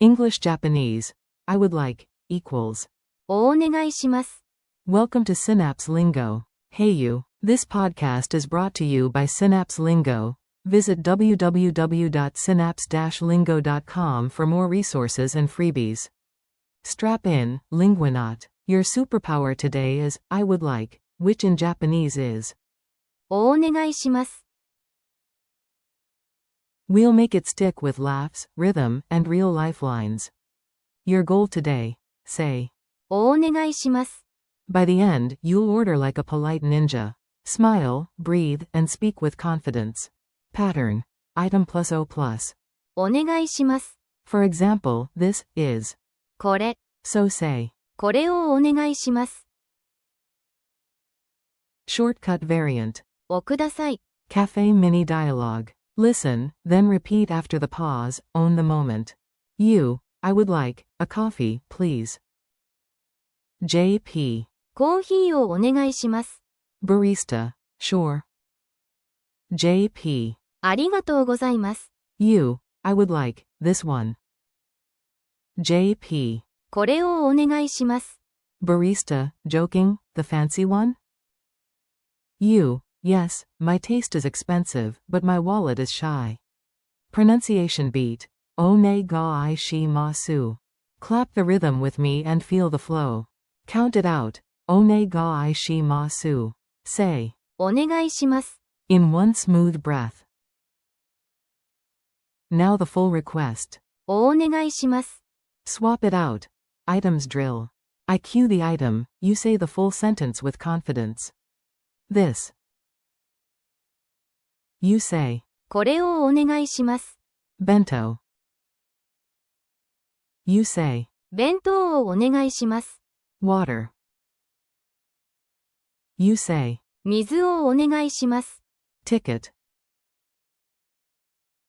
English Japanese. I would like equals. をお願いします。 Welcome to Synapse Lingo. Hey you. This podcast is brought to you by Synapse Lingo. Visit www.synapse-lingo.com for more resources and freebies. Strap in, Linguanaut. Your superpower today is I would like, which in Japanese is をお願いします。 We'll make it stick with laughs, rhythm, and real lifelines. Your goal today. Say. をお願いします。 By the end, you'll order like a polite ninja. Smile, breathe, and speak with confidence. Pattern. Item plus O plus. お願いします。 For example, this is. これ、 So say. これをお願いします。 Shortcut variant. をください。 Cafe mini dialogue. Listen, then repeat after the pause, own the moment. You, I would like, a coffee, please. JP. コーヒーをお願いします。 Barista. Sure. JP. ありがとうございます。 You, I would like, this one. JP. これをお願いします。 Barista, joking, the fancy one? You, yes, my taste is expensive, but my wallet is shy. Pronunciation beat. Onegai shimasu. Clap the rhythm with me and feel the flow. Count it out. Onegai shimasu. Say. お願いします。 In one smooth breath. Now the full request. をお願いします。 Swap it out. Items drill. I cue the item, you say the full sentence with confidence. This. You say. これをお願いします。 Bento. You say. 弁当をお願いします。 Water. You say. 水をお願いします。 Ticket.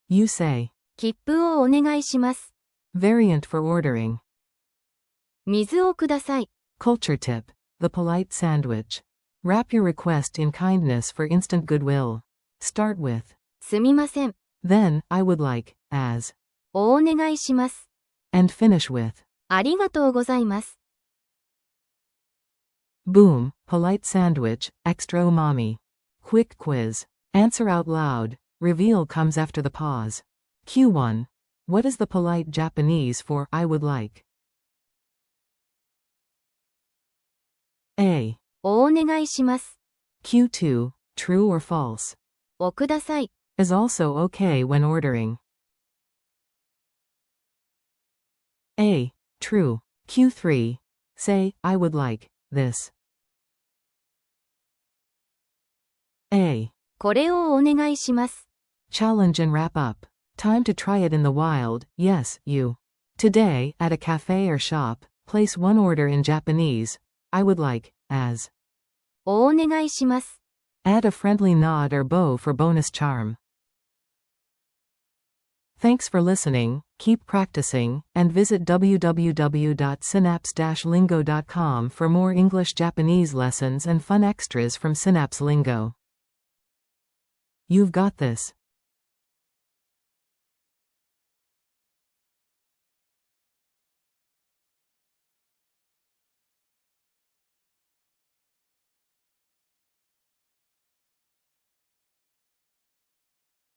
You say. 切符をお願いします。 Variant for ordering. 水をください。 Culture tip. The polite sandwich. Wrap your request in kindness for instant goodwill. Start with. すみません。 Then, I would like, as. をお願いします。 And finish with. ありがとうございます。 Boom, polite sandwich, extra umami. Quick quiz. Answer out loud. Reveal comes after the pause. Q1. What is the polite Japanese for I would like? A. をお願いします。 Q2. True or false? をください。 Is also okay when ordering. A. True. Q3. Say, I would like, this. A. これをお願いします。 Challenge and wrap up. Time to try it in the wild, yes, you. Today, at a cafe or shop, place one order in Japanese. I would like, as. をお願いします。 Add a friendly nod or bow for bonus charm. Thanks for listening, keep practicing, and visit www.synapse-lingo.com for more English-Japanese lessons and fun extras from Synapse Lingo. You've got this.